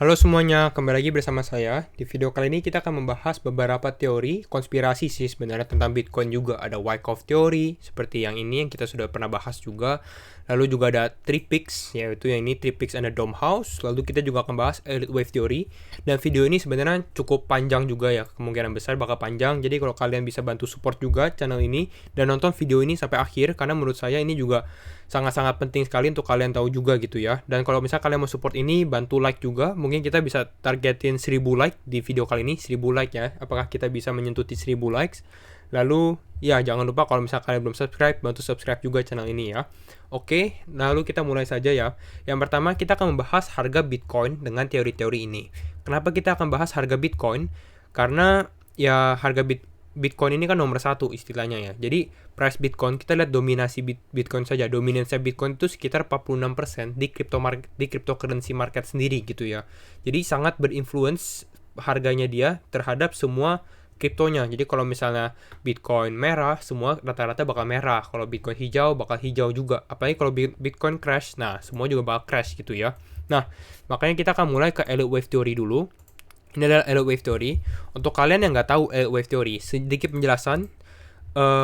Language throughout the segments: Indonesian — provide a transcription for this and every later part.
Halo semuanya, kembali lagi bersama saya. Di video kali ini kita akan membahas beberapa teori konspirasi sih sebenarnya tentang Bitcoin juga. Ada Wyckoff teori, seperti yang ini yang kita sudah pernah bahas juga. Lalu juga ada Tripix, yaitu yang ini Tripix and the Dome House. Lalu kita juga akan bahas Elite Wave teori. Dan video ini sebenarnya cukup panjang juga ya, kemungkinan besar bakal panjang. Jadi kalau kalian bisa bantu support juga channel ini dan nonton video ini sampai akhir, karena menurut saya ini juga sangat-sangat penting sekali untuk kalian tahu juga gitu ya. Dan kalau misalnya kalian mau support ini, bantu like juga. Mungkin kita bisa targetin 1000 like di video kali ini, 1000 like ya. Apakah kita bisa menyentuh 1000 likes? Lalu ya jangan lupa kalau misalnya kalian belum subscribe, bantu subscribe juga channel ini ya. Oke, lalu kita mulai saja ya. Yang pertama kita akan membahas harga Bitcoin dengan teori-teori ini. Kenapa kita akan bahas harga Bitcoin? Karena ya harga Bitcoin ini kan nomor satu istilahnya ya. Jadi price Bitcoin, kita lihat dominasi Bitcoin saja. Dominasi Bitcoin itu sekitar 46% di cryptocurrency market sendiri gitu ya. Jadi sangat berinfluence harganya dia terhadap semua kriptonya. Jadi kalau misalnya Bitcoin merah, semua rata-rata bakal merah. Kalau Bitcoin hijau, bakal hijau juga. Apalagi kalau Bitcoin crash, nah semua juga bakal crash gitu ya. Nah, makanya kita akan mulai ke Elliott Wave Theory dulu. Ini adalah Elliott Wave Theory. Untuk kalian yang nggak tahu Elliott Wave Theory, sedikit penjelasan.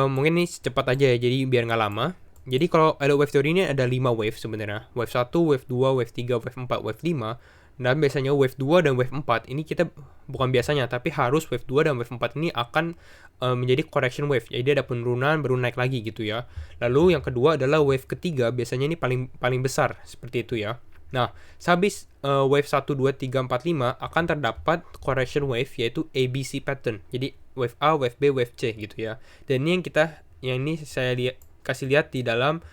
Mungkin ini cepat aja ya, jadi biar nggak lama. Jadi kalau Elliott Wave Theory ini ada 5 wave sebenarnya. Wave 1, wave 2, wave 3, wave 4, wave 5. Dan biasanya wave 2 dan wave 4 ini kita bukan biasanya, tapi harus wave 2 dan wave 4 ini akan menjadi correction wave. Jadi ada penurunan baru naik lagi gitu ya. Lalu yang kedua adalah wave ketiga, biasanya ini paling besar seperti itu ya. Nah, sehabis wave 1, 2, 3, 4, 5 akan terdapat correction wave yaitu ABC pattern. Jadi wave A, wave B, wave C gitu ya. Dan ini yang ini saya kasih lihat di dalam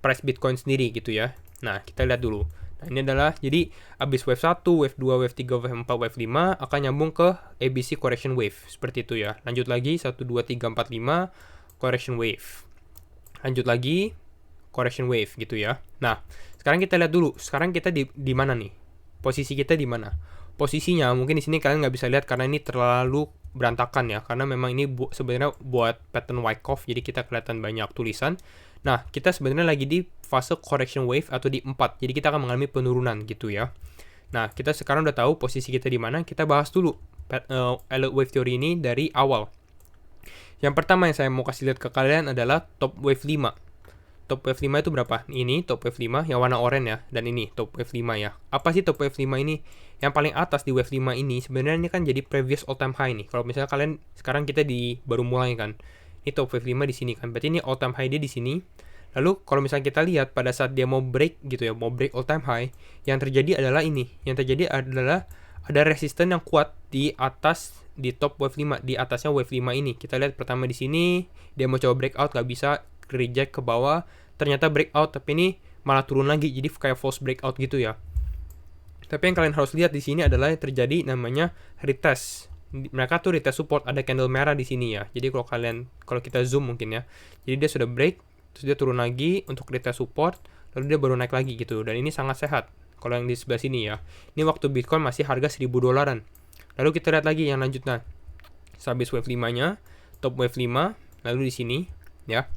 price Bitcoin sendiri gitu ya. Nah, kita lihat dulu. Nah, ini adalah jadi habis wave 1, wave 2, wave 3, wave 4, wave 5 akan nyambung ke ABC correction wave. Seperti itu ya. Lanjut lagi 1, 2, 3, 4, 5 correction wave. Lanjut lagi correction wave gitu ya. Nah, sekarang kita lihat dulu. Sekarang kita di mana nih? Posisi kita di mana? Posisinya mungkin di sini kalian nggak bisa lihat karena ini terlalu berantakan ya. Karena memang ini sebenarnya buat pattern Wyckoff, jadi kita kelihatan banyak tulisan. Nah, kita sebenarnya lagi di fase correction wave atau di 4. Jadi kita akan mengalami penurunan gitu ya. Nah, kita sekarang udah tahu posisi kita di mana. Kita bahas dulu Elliott Wave Theory ini dari awal. Yang pertama yang saya mau kasih lihat ke kalian adalah top wave 5. Top wave 5 itu berapa? Ini top wave 5 yang warna oranye ya, dan ini top wave 5 ya. Apa sih top wave 5 ini? Yang paling atas di wave 5 ini sebenarnya ini kan jadi previous all time high nih. Kalau misalnya kalian sekarang kita baru mulai kan. Ini top wave 5 di sini kan. Berarti ini all time high dia di sini. Lalu kalau misalnya kita lihat pada saat dia mau break gitu ya, mau break all time high, yang terjadi adalah ini. Yang terjadi adalah ada resistance yang kuat di atas di top wave 5, di atasnya wave 5 ini. Kita lihat pertama di sini, dia mau coba breakout nggak bisa, reject ke bawah, ternyata breakout tapi ini malah turun lagi, jadi kayak false breakout gitu ya. Tapi yang kalian harus lihat di sini adalah yang terjadi namanya retest. Mereka tuh retest support, ada candle merah di sini ya. Jadi kalau kita zoom mungkin ya. Jadi dia sudah break, terus dia turun lagi untuk retest support, lalu dia baru naik lagi gitu. Dan ini sangat sehat. Kalau yang di sebelah sini ya. Ini waktu Bitcoin masih harga $1000. Lalu kita lihat lagi yang lanjutnya. Habis wave 5-nya, top wave 5, lalu di sini ya.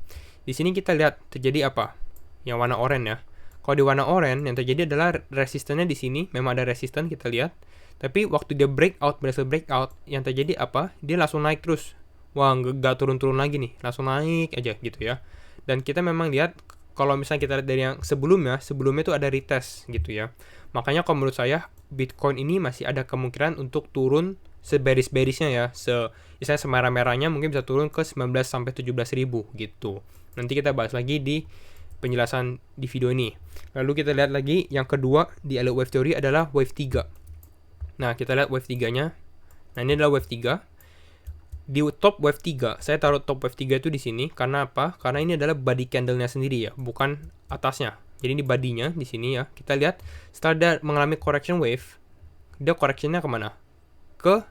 Di sini kita lihat terjadi apa? Yang warna oranye ya. Kalau di warna oranye yang terjadi adalah resistannya di sini, memang ada resisten kita lihat. Tapi waktu dia berhasil breakout, yang terjadi apa? Dia langsung naik terus. Wah, nggak turun-turun lagi nih, langsung naik aja gitu ya. Dan kita memang lihat kalau misalnya kita lihat dari yang sebelumnya itu ada retest gitu ya. Makanya kalau menurut saya Bitcoin ini masih ada kemungkinan untuk turun seberis-berisnya ya, misalnya semerah-merahnya mungkin bisa turun ke 19 sampai 17 ribu gitu. Nanti kita bahas lagi di penjelasan di video ini. Lalu kita lihat lagi yang kedua di Elliott Wave Theory adalah wave 3. Nah, kita lihat wave 3-nya. Nah, ini adalah wave 3. Di top wave 3, saya taruh top wave 3 itu di sini karena apa? Karena ini adalah body candle-nya sendiri ya, bukan atasnya. Jadi ini body-nya di sini ya. Kita lihat setelah dia mengalami correction wave, dia correction-nya kemana? Ke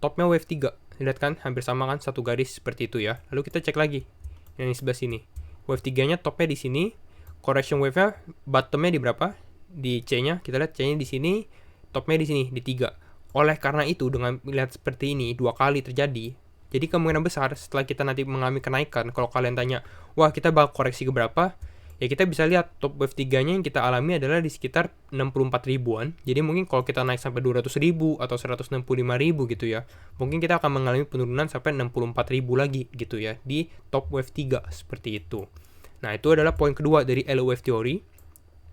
topnya wave 3. Lihat kan, hampir sama kan, satu garis seperti itu ya. Lalu kita cek lagi yang di sebelah sini. Wave 3-nya topnya di sini, correction wave-nya bottom-nya di berapa? Di C-nya, kita lihat C-nya di sini, topnya di sini, di 3. Oleh karena itu, dengan melihat seperti ini, 2 kali terjadi, jadi kemungkinan besar setelah kita nanti mengalami kenaikan, kalau kalian tanya, wah kita bakal koreksi ke berapa? ya kita bisa lihat top wave 3-nya yang kita alami adalah di sekitar 64 ribuan. Jadi mungkin kalau kita naik sampai 200 ribu atau 165 ribu gitu ya, mungkin kita akan mengalami penurunan sampai 64 ribu lagi gitu ya di top wave 3 seperti itu. Nah, itu adalah poin kedua dari Elliott Wave Theory.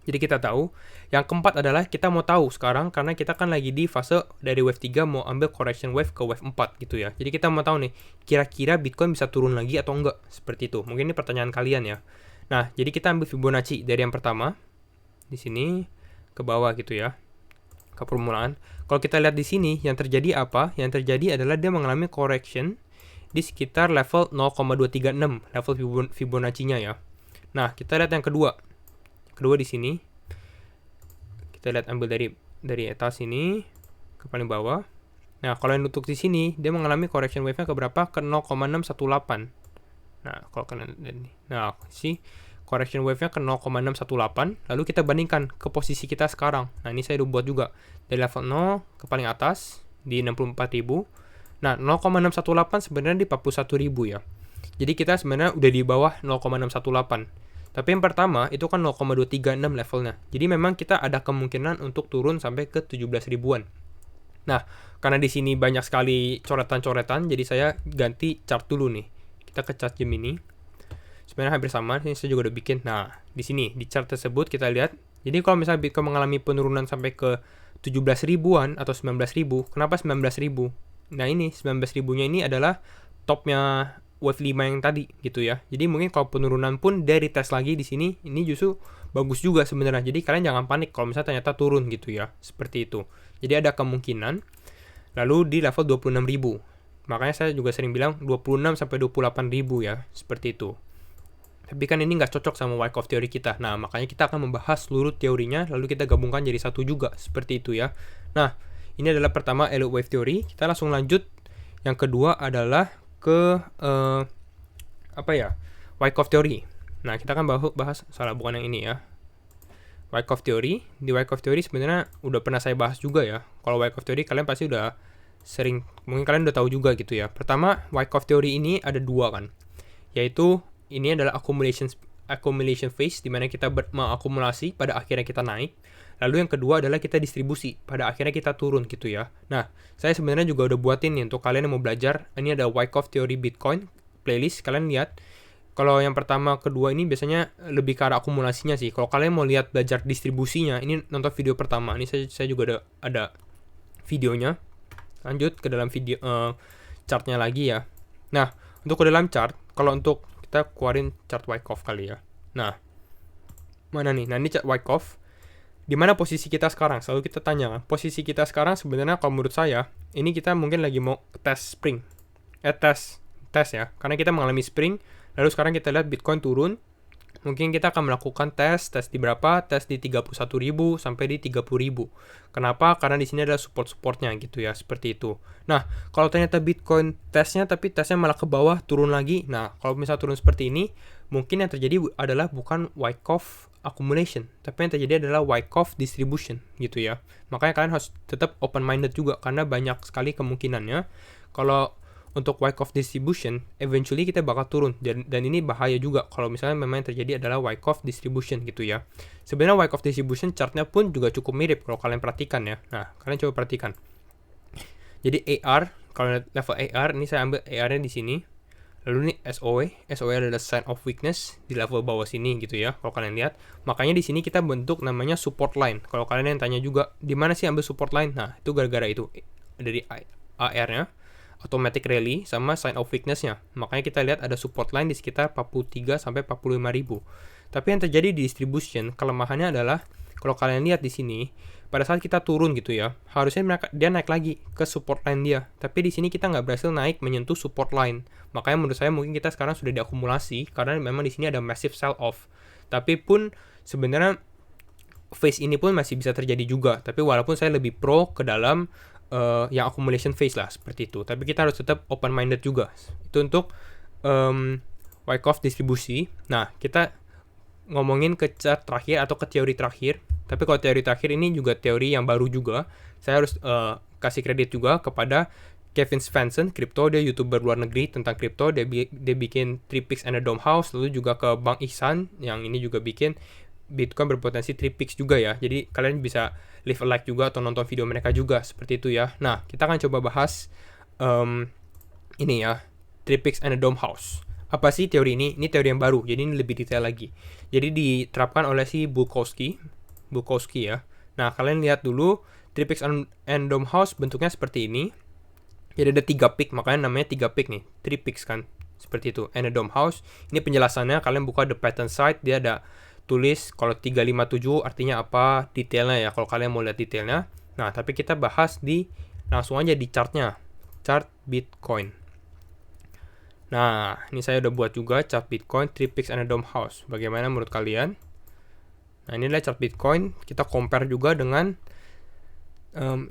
Jadi kita tahu. Yang keempat adalah kita mau tahu sekarang, karena kita kan lagi di fase dari wave 3 mau ambil correction wave ke wave 4 gitu ya. Jadi kita mau tahu nih, kira-kira Bitcoin bisa turun lagi atau enggak? Seperti itu. Mungkin ini pertanyaan kalian ya. Nah, jadi kita ambil Fibonacci dari yang pertama. Di sini ke bawah gitu ya. Ke permulaan. Kalau kita lihat di sini, yang terjadi apa? Yang terjadi adalah dia mengalami correction di sekitar level 0,236, level Fibonacci-nya ya. Nah, kita lihat yang kedua. Kedua di sini. Kita lihat ambil dari atas sini ke paling bawah. Nah, kalau yang untuk di sini dia mengalami correction wave-nya ke berapa? Ke 0,618. Nah, kalau kalian lihat nih. Nah, correction wave-nya ke 0,618, lalu kita bandingkan ke posisi kita sekarang. Nah, ini saya udah buat juga dari level 0 ke paling atas di 64.000. Nah, 0,618 sebenarnya di 41.000 ya. Jadi kita sebenarnya udah di bawah 0,618. Tapi yang pertama itu kan 0,236 levelnya. Jadi memang kita ada kemungkinan untuk turun sampai ke 17 ribuan. Nah, karena di sini banyak sekali coretan-coretan, jadi saya ganti chart dulu nih. Kita ke chart Gemini. Sebenarnya hampir sama, ini saya juga udah bikin. Nah, di sini di chart tersebut kita lihat. Jadi kalau misalnya Bitcoin mengalami penurunan sampai ke 17 ribuan atau 19 ribu, kenapa 19 ribu? Nah, ini 19 ribunya ini adalah topnya wave 5 yang tadi gitu ya. Jadi mungkin kalau penurunan pun dari tes lagi di sini, ini justru bagus juga sebenarnya. Jadi kalian jangan panik kalau misalnya ternyata turun gitu ya. Seperti itu. Jadi ada kemungkinan lalu di level 26.000. Makanya saya juga sering bilang 26 sampai 28.000 ya. Seperti itu. Tapi kan ini nggak cocok sama Wyckoff teori kita. Nah, makanya kita akan membahas seluruh teorinya lalu kita gabungkan jadi satu juga. Seperti itu ya. Nah, ini adalah pertama Elliott Wave Theory. Kita langsung lanjut. Yang kedua adalah ke Wyckoff Theory. Nah, kita kan bahas bukan yang ini ya. Wyckoff Theory. Di Wyckoff Theory sebenarnya udah pernah saya bahas juga ya. Kalau Wyckoff Theory kalian pasti udah sering, mungkin kalian udah tahu juga gitu ya. Pertama, Wyckoff Theory ini ada dua kan. Yaitu ini adalah accumulation phase, di mana kita mengakumulasi pada akhirnya kita naik. Lalu yang kedua adalah kita distribusi, pada akhirnya kita turun gitu ya. Nah, saya sebenarnya juga udah buatin nih untuk kalian yang mau belajar. Ini ada Wyckoff Theory Bitcoin playlist, kalian lihat. Kalau yang pertama, kedua ini biasanya lebih ke arah akumulasinya sih. Kalau kalian mau lihat belajar distribusinya, ini nonton video pertama. Ini saya juga ada videonya. Lanjut ke dalam video chartnya lagi ya. Nah, untuk ke dalam chart, kalau untuk kita keluarin chart Wyckoff kali ya. Nah, mana nih? Nah, ini chart Wyckoff. Di mana posisi kita sekarang? Selalu kita tanya kan. Posisi kita sekarang sebenarnya kalau menurut saya, ini kita mungkin lagi mau tes spring. Tes ya. Karena kita mengalami spring, lalu sekarang kita lihat Bitcoin turun. Mungkin kita akan melakukan tes di berapa? Tes di 31.000 sampai di 30.000. Kenapa? Karena di sini ada support-supportnya gitu ya, seperti itu. Nah, kalau ternyata Bitcoin tapi tesnya malah ke bawah, turun lagi. Nah, kalau misalnya turun seperti ini, mungkin yang terjadi adalah bukan Wyckoff accumulation, tapi yang terjadi adalah Wyckoff distribution gitu ya. Makanya kalian harus tetap open-minded juga, karena banyak sekali kemungkinannya kalau untuk Wyckoff distribution, eventually kita bakal turun. Dan ini bahaya juga kalau misalnya memang yang terjadi adalah Wyckoff distribution gitu ya. Sebenarnya Wyckoff distribution chartnya pun juga cukup mirip kalau kalian perhatikan ya. Nah, kalian coba perhatikan. Jadi AR, kalau level AR, ini saya ambil AR-nya di sini. Lalu ini SOE adalah sign of weakness di level bawah sini gitu ya. Kalau kalian lihat, makanya di sini kita bentuk namanya support line. Kalau kalian yang tanya juga, di mana sih ambil support line? Nah, itu gara-gara itu dari AR-nya. Automatic rally sama sign of weakness-nya. Makanya kita lihat ada support line di sekitar 43 sampai 45.000. Tapi yang terjadi di distribution, kelemahannya adalah kalau kalian lihat di sini, pada saat kita turun gitu ya, harusnya dia naik lagi ke support line dia. Tapi di sini kita nggak berhasil naik menyentuh support line. Makanya menurut saya mungkin kita sekarang sudah diakumulasi karena memang di sini ada massive sell off. Tapi pun sebenarnya phase ini pun masih bisa terjadi juga. Tapi walaupun saya lebih pro ke dalam yang accumulation phase lah seperti itu. Tapi kita harus tetap open minded juga. Itu untuk Wyckoff distribusi. Nah, kita ngomongin ke chart terakhir atau ke teori terakhir. Tapi kalau teori terakhir ini juga teori yang baru juga. Saya harus kasih kredit juga kepada Kevin Svensson, kripto, dia YouTuber luar negeri tentang kripto, dia bikin 3Pix and a Dome House, lalu juga ke Bang Ihsan, yang ini juga bikin Bitcoin berpotensi 3Pix juga ya. Jadi kalian bisa leave a like juga atau nonton video mereka juga, seperti itu ya. Nah, kita akan coba bahas ini ya, 3Pix and a Dome House. Apa sih teori ini? Ini teori yang baru, jadi ini lebih detail lagi. Jadi diterapkan oleh si Bulkowski ya. Nah, kalian lihat dulu 3Pix and Dome House bentuknya seperti ini. Jadi ada 3 peak, makanya namanya 3 peak nih. 3 peaks kan, seperti itu. And a Dome House. Ini penjelasannya, kalian buka the pattern site, dia ada tulis kalau 357 artinya apa, detailnya ya, kalau kalian mau lihat detailnya. Nah, tapi kita bahas langsung aja di chartnya. Chart Bitcoin. Nah, ini saya udah buat juga chart Bitcoin 3Pix and a Dome House. Bagaimana menurut kalian? Nah, ini adalah chart Bitcoin. Kita compare juga dengan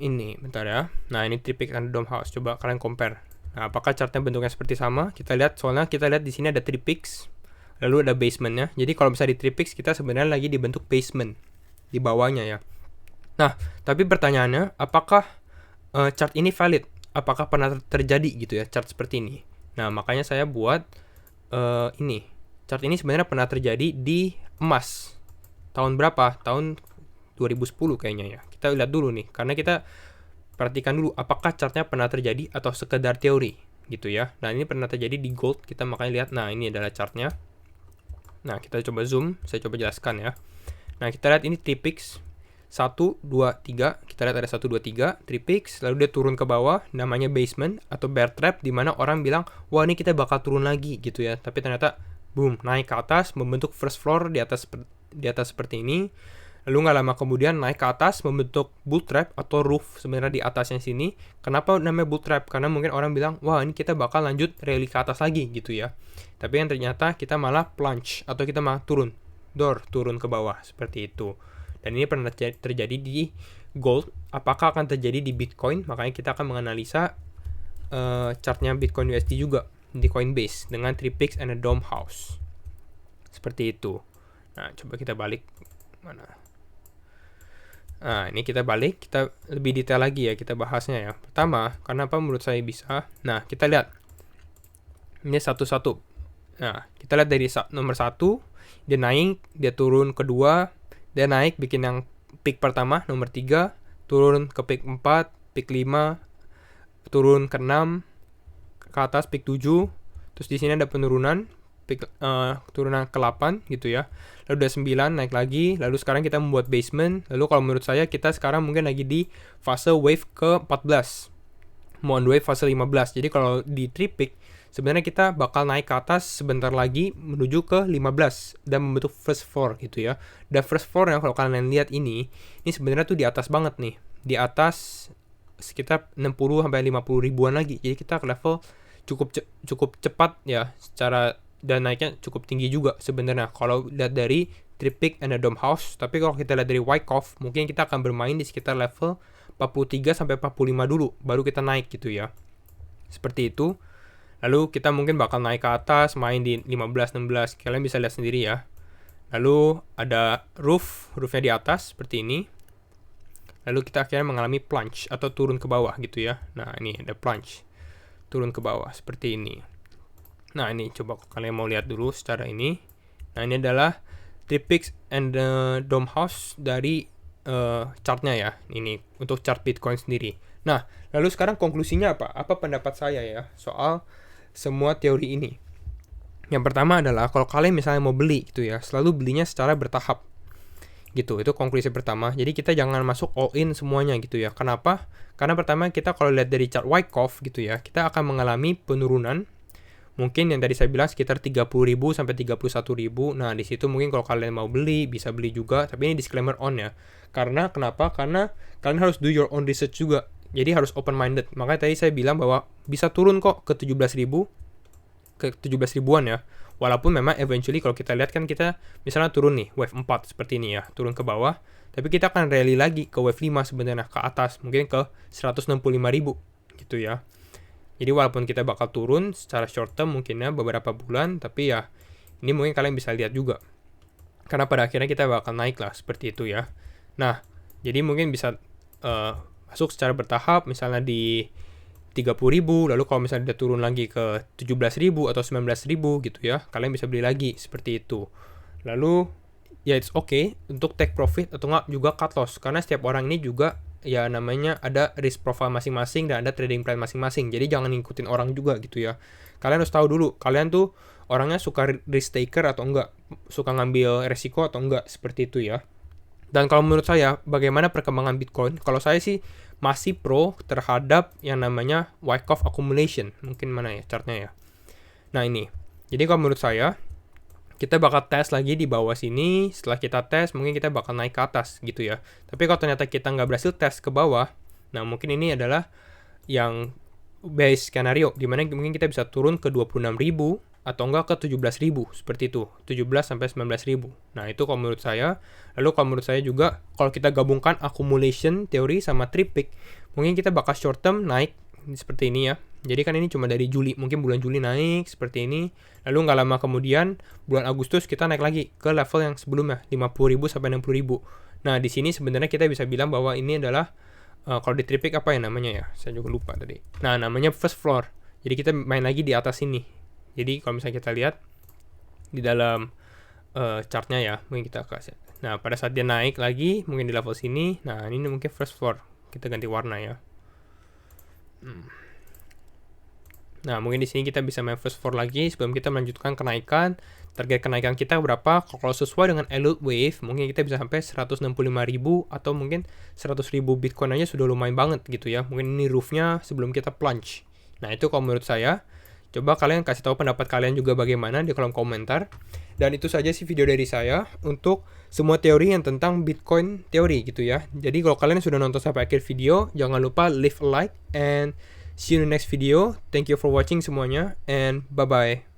ini, bentar ya. Nah, ini 3Pix and a Dome House. Coba kalian compare. Nah, apakah chartnya bentuknya seperti sama? Kita lihat, soalnya kita lihat di sini ada 3Pix, lalu ada basementnya. Jadi kalau misalnya di 3Pix kita sebenarnya lagi dibentuk basement di bawahnya ya. Nah, tapi pertanyaannya, apakah chart ini valid? Apakah pernah terjadi gitu ya chart seperti ini? Nah, makanya saya buat ini. Chart ini sebenarnya pernah terjadi di emas. Tahun berapa? Tahun 2010 kayaknya ya. Kita lihat dulu nih, karena kita perhatikan dulu apakah chartnya pernah terjadi atau sekedar teori gitu ya. Nah, ini pernah terjadi di gold, kita makanya lihat. Nah, ini adalah chartnya. Nah, kita coba zoom, saya coba jelaskan ya. Nah, kita lihat ini 3Pix 1, 2, 3. Kita lihat ada 1, 2, 3 3Pix, lalu dia turun ke bawah, namanya basement atau bear trap, dimana orang bilang, wah ini kita bakal turun lagi gitu ya. Tapi ternyata boom, naik ke atas, membentuk first floor di atas seperti ini. Lalu nggak lama kemudian naik ke atas, membentuk bull trap atau roof sebenarnya di atasnya sini. Kenapa namanya bull trap? Karena mungkin orang bilang, wah ini kita bakal lanjut rally ke atas lagi gitu ya. Tapi yang ternyata kita malah plunge atau kita malah turun ke bawah seperti itu. Dan ini pernah terjadi di gold. Apakah akan terjadi di Bitcoin? Makanya kita akan menganalisa chartnya Bitcoin USD juga di Coinbase dengan 3Pix and a Dome House. Seperti itu. Nah, coba kita balik mana? Nah, ini kita balik, kita lebih detail lagi ya, kita bahasnya ya. Pertama, kenapa menurut saya bisa? Nah, kita lihat. Ini satu-satu. Nah, kita lihat dari nomor 1, dia naik, dia turun kedua, dia naik, bikin yang peak pertama, nomor 3, turun ke peak 4, peak 5, turun ke 6, ke atas peak 7, terus di sini ada penurunan, turunan ke 8 gitu ya. Lalu udah 9 naik lagi, lalu sekarang kita membuat basement. Lalu kalau menurut saya kita sekarang mungkin lagi di fase wave ke 14, mau on wave fase 15. Jadi kalau di 3Pix sebenarnya kita bakal naik ke atas sebentar lagi menuju ke 15 dan membentuk first floor gitu ya. Dan first floor yang kalau kalian lihat ini sebenarnya tuh di atas banget nih, di atas sekitar 60 sampai 50 ribuan lagi. Jadi kita ke level cukup cepat ya secara, dan naiknya cukup tinggi juga sebenarnya kalau lihat dari 3Pix and a Dome House. Tapi kalau kita lihat dari Wyckoff, mungkin kita akan bermain di sekitar level 43 sampai 45 dulu, baru kita naik gitu ya. Seperti itu. Lalu kita mungkin bakal naik ke atas, main di 15, 16. Kalian bisa lihat sendiri ya. Lalu ada roofnya di atas seperti ini. Lalu kita akhirnya mengalami plunge atau turun ke bawah gitu ya. Nah, ini ada plunge, turun ke bawah seperti ini. Nah, ini coba kalian mau lihat dulu secara ini. Nah, ini adalah 3Pix and the Dome House dari chartnya ya. Ini untuk chart Bitcoin sendiri. Nah, lalu sekarang konklusinya apa? Apa pendapat saya ya soal semua teori ini? Yang pertama adalah kalau kalian misalnya mau beli gitu ya, selalu belinya secara bertahap. Gitu, itu konklusi pertama. Jadi kita jangan masuk all in semuanya gitu ya. Kenapa? Karena pertama kita kalau lihat dari chart Wyckoff gitu ya, kita akan mengalami penurunan. Mungkin yang tadi saya bilang sekitar 30.000 sampai 31.000. Nah, di situ mungkin kalau kalian mau beli, bisa beli juga. Tapi ini disclaimer on ya. Karena kenapa? Karena kalian harus do your own research juga. Jadi harus open minded. Makanya tadi saya bilang bahwa bisa turun kok ke 17.000, ke 17 ribuan ya. Walaupun memang eventually kalau kita lihat kan kita misalnya turun nih wave 4 seperti ini ya, turun ke bawah. Tapi kita akan rally lagi ke wave 5 sebenarnya ke atas, mungkin ke 165.000 gitu ya. Jadi walaupun kita bakal turun secara short term mungkinnya beberapa bulan, tapi ya ini mungkin kalian bisa lihat juga. Karena pada akhirnya kita bakal naik lah seperti itu ya. Nah, jadi mungkin bisa masuk secara bertahap, misalnya di 30.000, lalu kalau misalnya dia turun lagi ke 17.000 atau 19.000 gitu ya, kalian bisa beli lagi seperti itu. Lalu ya it's okay untuk take profit atau enggak juga cut loss, karena setiap orang ini juga ya namanya ada risk profile masing-masing dan ada trading plan masing-masing. Jadi jangan ngikutin orang juga gitu ya. Kalian harus tahu dulu, kalian tuh orangnya suka risk taker atau enggak, suka ngambil resiko atau enggak, seperti itu ya. Dan kalau menurut saya, bagaimana perkembangan Bitcoin? Kalau saya sih masih pro terhadap yang namanya Wyckoff accumulation. Mungkin mana ya chartnya ya. Nah ini. Jadi kalau menurut saya, kita bakal tes lagi di bawah sini. Setelah kita tes, mungkin kita bakal naik ke atas gitu ya. Tapi kalau ternyata kita nggak berhasil tes ke bawah, nah mungkin ini adalah yang base skenario, dimana mungkin kita bisa turun ke 26.000 atau enggak ke 17.000, seperti itu, 17 sampai 19.000. Nah itu kalau menurut saya. Lalu kalau menurut saya juga, kalau kita gabungkan accumulation teori sama tripik, mungkin kita bakal short term naik seperti ini ya. Jadi kan ini cuma dari Juli, mungkin bulan Juli naik seperti ini, lalu nggak lama kemudian bulan Agustus kita naik lagi ke level yang sebelumnya 50.000 sampai 60.000. Nah di sini sebenarnya kita bisa bilang bahwa ini adalah kalau di tripik apa ya namanya ya, saya juga lupa tadi. Nah namanya first floor. Jadi kita main lagi di atas ini. Jadi kalau misalnya kita lihat di dalam chartnya ya, mungkin kita kasih. Nah pada saat dia naik lagi mungkin di level sini, nah ini mungkin first floor. Kita ganti warna ya. Nah mungkin di sini kita bisa main first floor lagi sebelum kita melanjutkan kenaikan. Target kenaikan kita berapa? Kalau sesuai dengan Elliott Wave, mungkin kita bisa sampai 165.000 atau mungkin 100.000 Bitcoin aja sudah lumayan banget gitu ya. Mungkin ini roofnya sebelum kita plunge. Nah itu kalau menurut saya. Coba kalian kasih tahu pendapat kalian juga bagaimana di kolom komentar. Dan itu saja sih video dari saya untuk semua teori yang tentang Bitcoin teori gitu ya. Jadi kalau kalian sudah nonton sampai akhir video, jangan lupa leave a like and see you in the next video. Thank you for watching semuanya and bye-bye.